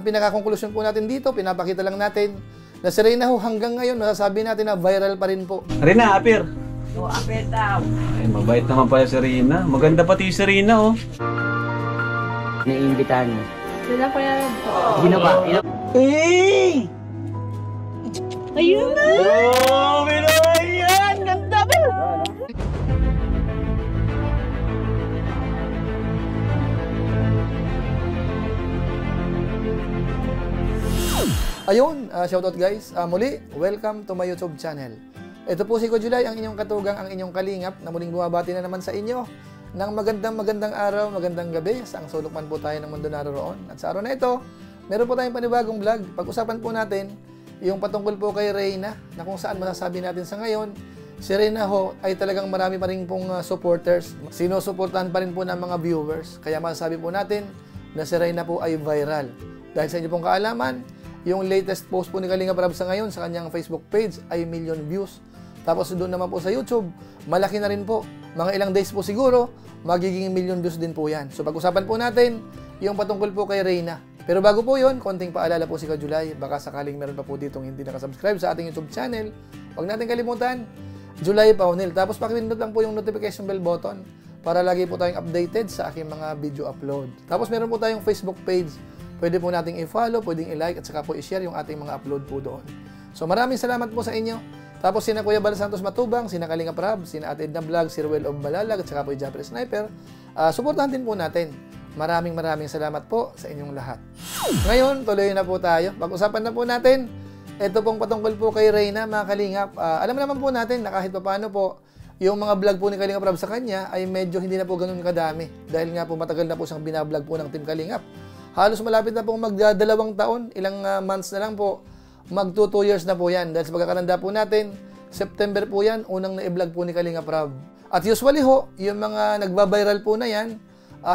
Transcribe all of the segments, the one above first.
pinaka-conclusion po natin dito, pinapakita lang natin na si Reyna ho hanggang ngayon, masasabi natin na viral pa rin po. Reyna, apir. O, apir daw. Ay, mabait naman pala si Reyna. Maganda pati si Reyna, oh. Naiimbitahan mo. Sila ko yan. Sino ba? Hey! Ayun na! Oh, binawa yan! Ganda ba? Ayun, shoutout guys. Muli, welcome to my YouTube channel. Ito po si Ko July, ang inyong katugang, ang inyong kalingap na muling bumabati na naman sa inyo ng magandang araw, magandang gabi sa ang sulok man po tayo ng mundo naroon. At sa araw na ito, meron po tayong panibagong vlog. Pag-usapan po natin yung patungkol po kay Reyna na kung saan masasabi natin sa ngayon, si Reyna ho ay talagang marami pa rin pong supporters. Sinusuportahan pa rin po ng mga viewers. Kaya masasabi po natin na si Reyna po ay viral. Dahil sa inyo pong kaalaman, yung latest post po ni Kalinga Prab sa ngayon sa kanyang Facebook page ay 1 million views. Tapos doon naman po sa YouTube, malaki na rin po. Mga ilang days po siguro, magiging 1 million views din po yan. So pag-usapan po natin yung patungkol po kay Reyna. Pero bago po yun, konting paalala po si Kajulay. Baka sakaling meron pa po ditong hindi nakasubscribe sa ating YouTube channel. Huwag natin kalimutan, July Paunil. Tapos pakipindot lang po yung notification bell button para lagi po tayong updated sa aking mga video upload. Tapos meron po tayong Facebook page. Pwede po nating i-follow, pwedeng i-like at saka po i-share yung ating mga upload po doon. So maraming salamat po sa inyo. Tapos sina Kuya Bal Santos Matubang, sina Kalinga Prab, sina Ate Edna Vlog, si Ruel of Balalag at saka po yung Japanese Sniper. Suportahan din po natin. Maraming salamat po sa inyong lahat. Ngayon, tuloy na po tayo. Pag-usapan na po natin, ito pong patungkol po kay Reyna, mga Kalingap. Alam naman po natin na kahit paano po, yung mga vlog po ni Kalinga Prab sa kanya ay medyo hindi na po ganun kadami. Dahil nga po matagal na po siyang binablog po ng Team Kalingap. Halos malapit na po magdadalawang taon, ilang months na lang po, mag 2 years na po yan. Dahil sa pagkakatanda po natin, September po yan, unang na-vlog po ni Kalinga Prab. At usually ho, yung mga nagbabiral po na yan,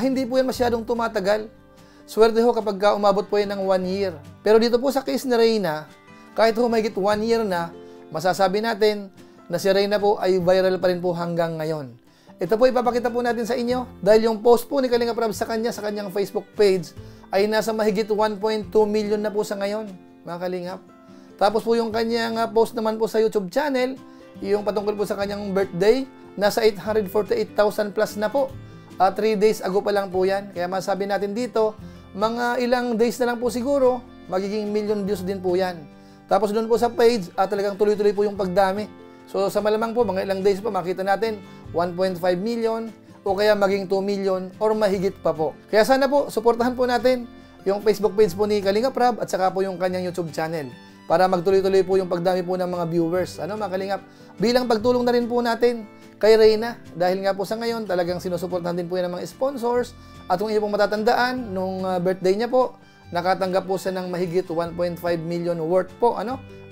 hindi po yan masyadong tumatagal. Swerte ho kapag umabot po yan ng 1 year. Pero dito po sa case ni Reyna, kahit ho mahigit 1 year na, masasabi natin na si Reyna po ay viral pa rin po hanggang ngayon. Ito po ipapakita po natin sa inyo dahil yung post po ni Kalinga Prab sa kanyang Facebook page ay nasa mahigit 1.2 million na po sa ngayon, mga Kalingap. Tapos po yung kanyang post naman po sa YouTube channel, yung patungkol po sa kanyang birthday, nasa 848,000 plus na po. 3 days ago pa lang po yan. Kaya masabi natin dito, mga ilang days na lang po siguro, magiging million views din po yan. Tapos doon po sa page, talagang tuloy-tuloy po yung pagdami. So sa malamang po, mga ilang days po, makita natin 1.5 million, o kaya maging 2 million or mahigit pa po. Kaya sana po, suportahan po natin yung Facebook page po ni Kalinga Prab at saka po yung kanyang YouTube channel para magtuloy-tuloy po yung pagdami po ng mga viewers. Ano mga Kalingap? Bilang pagtulong na rin po natin kay Reyna dahil nga po sa ngayon talagang sinusuportahan din po yan ng mga sponsors at kung inyo pong matatandaan, nung birthday niya po, nakatanggap po siya ng mahigit 1.5 million worth po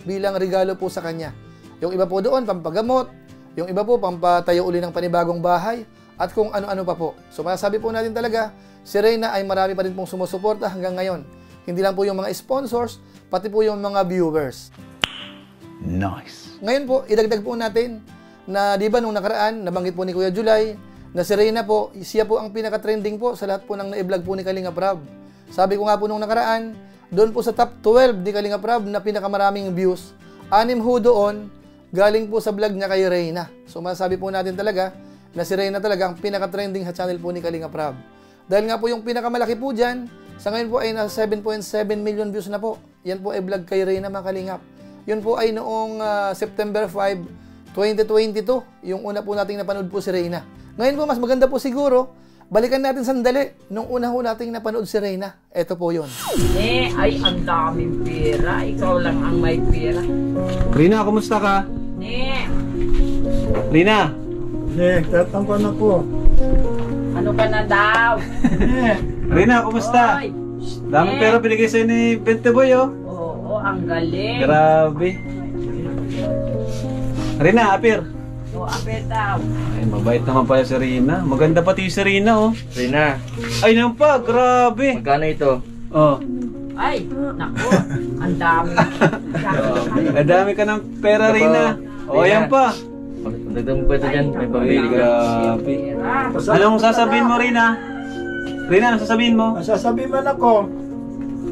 bilang regalo po sa kanya. Yung iba po doon, pampagamot, yung iba po, pampatayo uli ng panibagong bahay, at kung ano-ano pa po. So masasabi po natin talaga, si Reyna ay marami pa rin pong sumusuporta hanggang ngayon. Hindi lang po yung mga sponsors, pati po yung mga viewers. Nice. Ngayon po, idagdag po natin na di ba nung nakaraan, nabanggit po ni Kuya July, na si Reyna po, siya po ang pinaka-trending po sa lahat po ng na-vlog po ni Kalinga Prab. Sabi ko nga po nung nakaraan, doon po sa top 12 ni Kalinga Prab na pinakamaraming views, 6 ho doon, galing po sa vlog niya kay Reyna. So masasabi po natin talaga, na si Reyna talaga ang pinaka-trending sa channel po ni Kalinga Prab. Dahil nga po yung pinakamalaki po dyan, sa ngayon po ay nasa 7.7 million views na po. Yan po ay vlog kay Reyna, mga Kalingap. Yun po ay noong September 5, 2022, yung una po nating napanood po si Reyna. Ngayon po, mas maganda po siguro, balikan natin sandali, nung una po nating napanood si Reyna. Ito po yun. Ay, ang daming pera. Ikaw lang ang may pera. Reyna, kumusta ka? Reyna! Tatangko na po. Ano ka na daw? Reyna, kumusta? Oy. Daming pera binigay sa'yo ni Bente Boy, oh. Oo, ang galing. Grabe. Reyna, apir. O, apir daw. Ay, mabait naman pala si Reyna. Maganda pati si Reyna, oh. Reyna, Ay, naman pa, grabe. magkano ito? Oh. Ay, naku, ang dami. Nadami ka ng pera, Reyna. Oh, yan pa. Magdagdag mo pa ito dyan, may pamili ka. Grabe. Anong sasabihin mo, Reyna? Reyna, anong sasabihin mo? Masasabi man ako,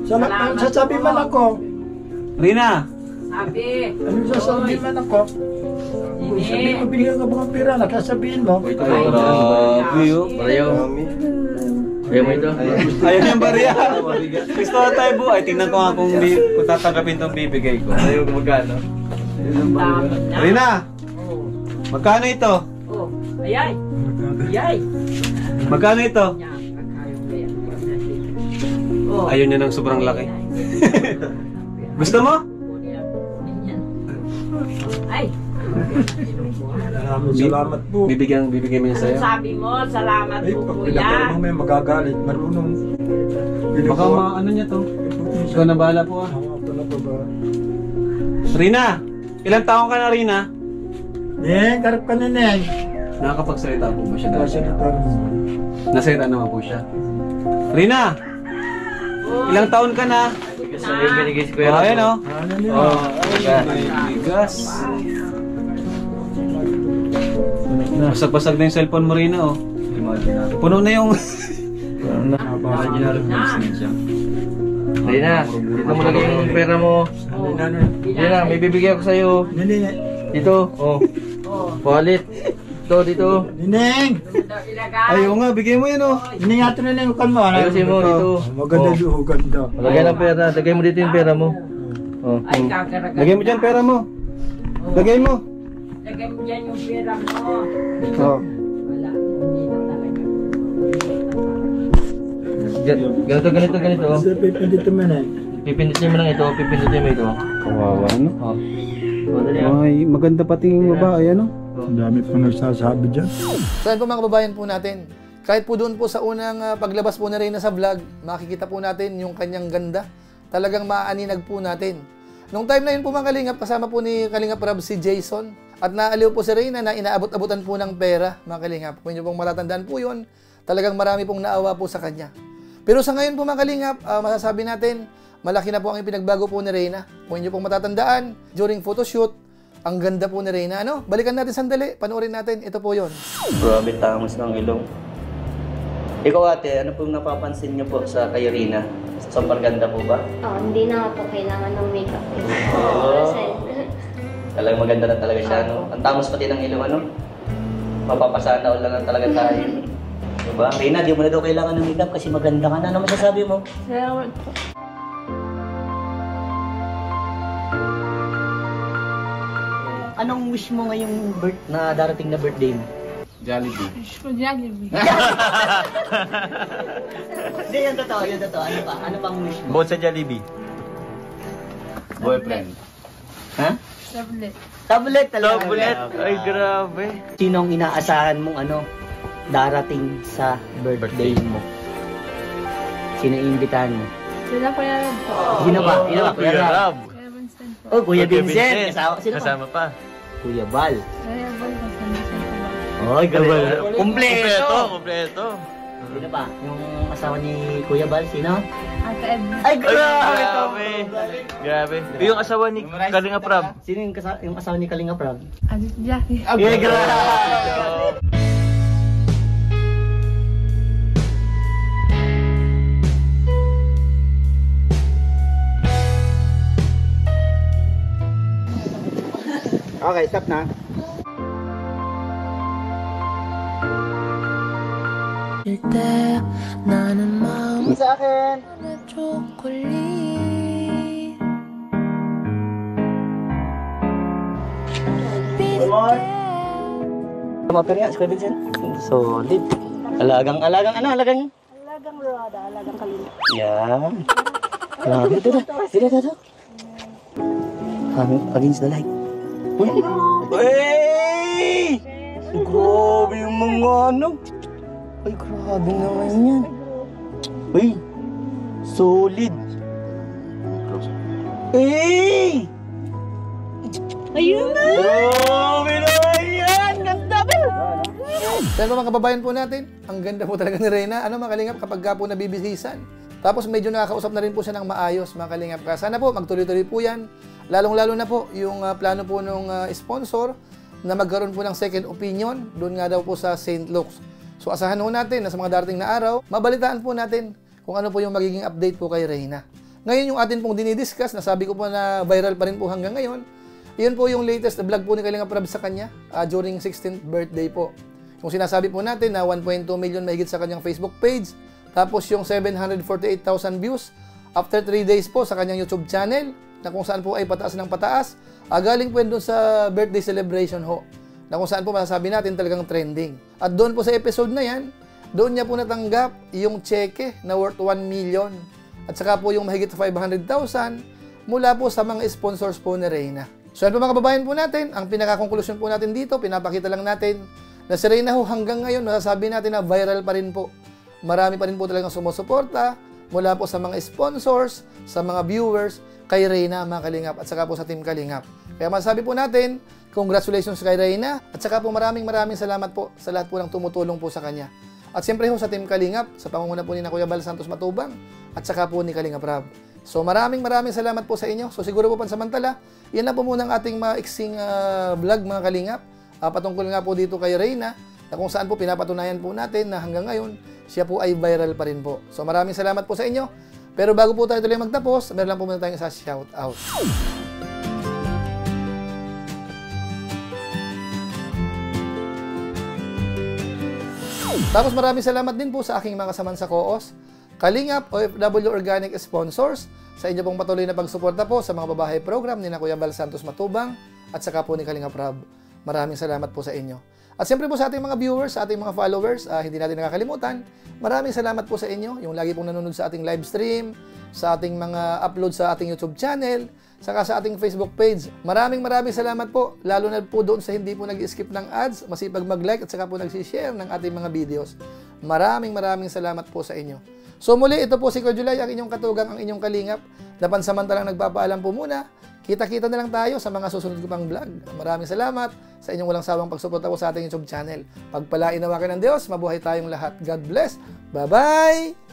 Salamat Sasabi po. man ako. Rina! Sabi. Ano sasabi man ako? Kung sabi ko bigyan ka mga pera, nakasabihin mo. Ito, Grabe yun. Barayo. Ayaw mo ito? Ayaw niyang bariya. Gusto na tayo po. Ay, tingnan ko nga kung tatanggapin itong bibigay ko. Ayaw ko magkano. Ang dami na. Rina! Oh. Magkano ito? Oh. Ayay. Ayay. Magkano ito? Yan. Pagkayo mo yan. Oh. Ayaw niya ng sobrang laki. Gusto mo? Ay. Maraming salamat po. Bibigyan mo niya sa'yo. Ano sabi mo? Salamat Ay, po, pag kuya. pinapala mo may magagalit, marunong. Baka ano niya to. Ikaw na bahala po ah. Ito na pa ba? Rina! Ilang taong ka na, Rina? Neng, karap ka na, Neng. Nakakapagsalita po ba siya dati? Kasi ito. Nasayta naman po siya. Rina! Ilang taon ka na? Kasi binigay si Oh, ayan oh. Ano niya? Oh, may bigas. Basag-basag na yung cellphone mo, Rina oh. Puno na yung... Rina, dito mo lagay yung pera mo. Rina, may bibigay ako sa'yo. Dito, oh. Wallet. Dito. Nineng! Ayaw nga, bigay mo yan oh. Nineng ato na lang ukan mo. Ayusin mo dito. Maganda yung ganda. Lagay ng pera. Lagay mo dito yung pera mo. Oh. Ay, kakaragan. Lagay mo dyan pera mo. Lagay mo. Lagay mo dyan yung pera mo. Oh. Wala. Hindi na talaga. Ganito. Kasi dito man eh. Pipindutin mo lang ito. Pipindutin mo ito. Kawawa no? Oh. So, dali ah. Ay, maganda pati yung babae ano? Ang dami po nagsasabi dyan. So yan po mga kababayan po natin. Kahit po doon po sa unang paglabas po na Reyna sa vlog, makikita po natin yung kanyang ganda. Talagang maaninag po natin. Nung time na yun po mga kalingap, kasama po ni Kalingap Rab si Jason. At naaliw po si Reyna na inaabot-abutan po ng pera mga kalingap. Kung inyo pong matatandaan po yun, talagang marami pong naawa po sa kanya. Pero sa ngayon po mga kalingap, masasabi natin, malaki na po ang ipinagbago po ni Reyna. Kung inyo pong matatandaan, during photoshoot, ang ganda po ni Reyna. Ano? Balikan natin sandali. Panoorin natin. Ito po yon. Grabe tangos ng ilong. Ikaw ate, ano pong napapansin niyo po sa kay Rina? Sobrang ganda po ba? Oh, hindi na po kailangan ng makeup. Oo. Kasi, Talagang maganda na talaga siya, no? Ang tangos pati ng ilong, ano? Mapapasana all lang talaga tayo. Diba? Rina, di mo na daw kailangan ng makeup kasi maganda ka na. Ano masasabi mo? salamat po. Anong wish mo ngayong na darating na birthday mo? Jollibee. Hindi, yung totoo. Ano pa? Ano pang wish mo? Bukod sa Jollibee. Boyfriend. Ha? Tablet talaga. Tablet? Ay, grabe. Sino ang inaasahan mong darating sa birthday mo? Sino iimbitahan mo? Sila po yan po. Sino ba? Kuya Rab. Kuya Vincent po. Oh, Kuya Vincent. Sino Kasama pa. Kuya Val. Kuya Val po. Ay, grabe. Kompleto. Kompleto. Sino pa? Yung asawa ni Kuya Val, sino? Ate Ed. Ay, grabe. Grabe. Yung asawa ni Kalinga Prab. Sino yung asawa ni Kalinga Prab? Ate Jackie. Ay, grabe. Okay, stop na. Sa akin. Maper nga, si Kuya Vincent. Solid. Alagang Alagang Roda, alagang Kalinga. yan. Grabe. Dito. Against the light. Hey! Grabe yung mga Ay, grabe naman yan. Uy! Solid! Hey! Ayun na! Grabe naman yan! Ganda ba? Yan po mga kababayan po natin. Ang ganda po talaga ni Reyna. Ano mga kalingap kapag ka po nabibisisan. Tapos medyo nakakausap na rin po siya ng maayos mga kalingap. Kaya sana po magtuloy-tuloy po yan. Lalong-lalo na po yung plano po ng sponsor na magkaroon po ng second opinion. Doon nga daw po sa St. Luke's. So asahan po natin na sa mga darating na araw, mabalitaan po natin kung ano po yung magiging update po kay Reyna. Ngayon yung atin pong dinidiscuss, nasabi ko po na viral pa rin po hanggang ngayon, yun po yung latest na vlog po ni Kalinga Prab sa kanya during 16th birthday po. Yung sinasabi po natin na 1.2 million mahigit sa kanyang Facebook page, tapos yung 748,000 views after 3 days po sa kanyang YouTube channel, na kung saan po ay pataas ng pataas, galing po doon sa birthday celebration ho, na kung saan po masasabi natin talagang trending. At doon po sa episode na yan, doon niya po natanggap yung cheque na worth 1 million. At saka po yung mahigit 500,000 mula po sa mga sponsors po ni Reyna. So yan po mga kababayan po natin, ang pinaka-conclusion po natin dito, pinapakita lang natin na si Reyna ho hanggang ngayon, masasabi natin na viral pa rin po. Marami pa rin po talagang sumusuporta mula po sa mga sponsors, sa mga viewers, kay Reyna mga Kalingap at saka po sa Team Kalingap. Kaya masasabi po natin, congratulations kay Reyna at saka po maraming salamat po sa lahat po ng tumutulong po sa kanya. At siyempre ho sa Team Kalingap, sa pangunguna po ni na Kuya Bal Santos Matubang at saka po ni Kalinga Prab. So maraming salamat po sa inyo. So siguro po pansamantala, yan na po muna ang ating maiksing vlog mga Kalingap. Patungkol nga po dito kay Reyna, na kung saan po pinapatunayan po natin na hanggang ngayon, siya po ay viral pa rin po. So maraming salamat po sa inyo. Pero bago po tayo tuloy magtapos, meron lang po muna tayong isa shout out. Tapos maraming salamat din po sa aking mga kasamaan sa COOS, Kalingap, OFW Organic Sponsors, sa inyo pong patuloy na pagsuporta po sa mga babae program ni na Kuya Bal Santos Matubang at saka po ni Kalinga Prab. Maraming salamat po sa inyo. At siyempre po sa ating mga viewers, sa ating mga followers, hindi natin nakakalimutan, maraming salamat po sa inyo, yung lagi pong nanonood sa ating live stream, sa ating mga upload sa ating YouTube channel, saka sa ating Facebook page. Maraming salamat po, lalo na po doon sa hindi po nag-skip ng ads, masipag mag-like at saka po nag-share ng ating mga videos. Maraming salamat po sa inyo. So muli, ito po si Kuya Julay, ang inyong katugang, ang inyong kalingap, na pansamantalang nagpapaalam po muna. Kita-kita na lang tayo sa mga susunod ko pang vlog. Maraming salamat sa inyong walang sawang pagsuporta po sa ating YouTube channel. Pagpalain nawa kayo ng Diyos, mabuhay tayong lahat. God bless. Bye-bye!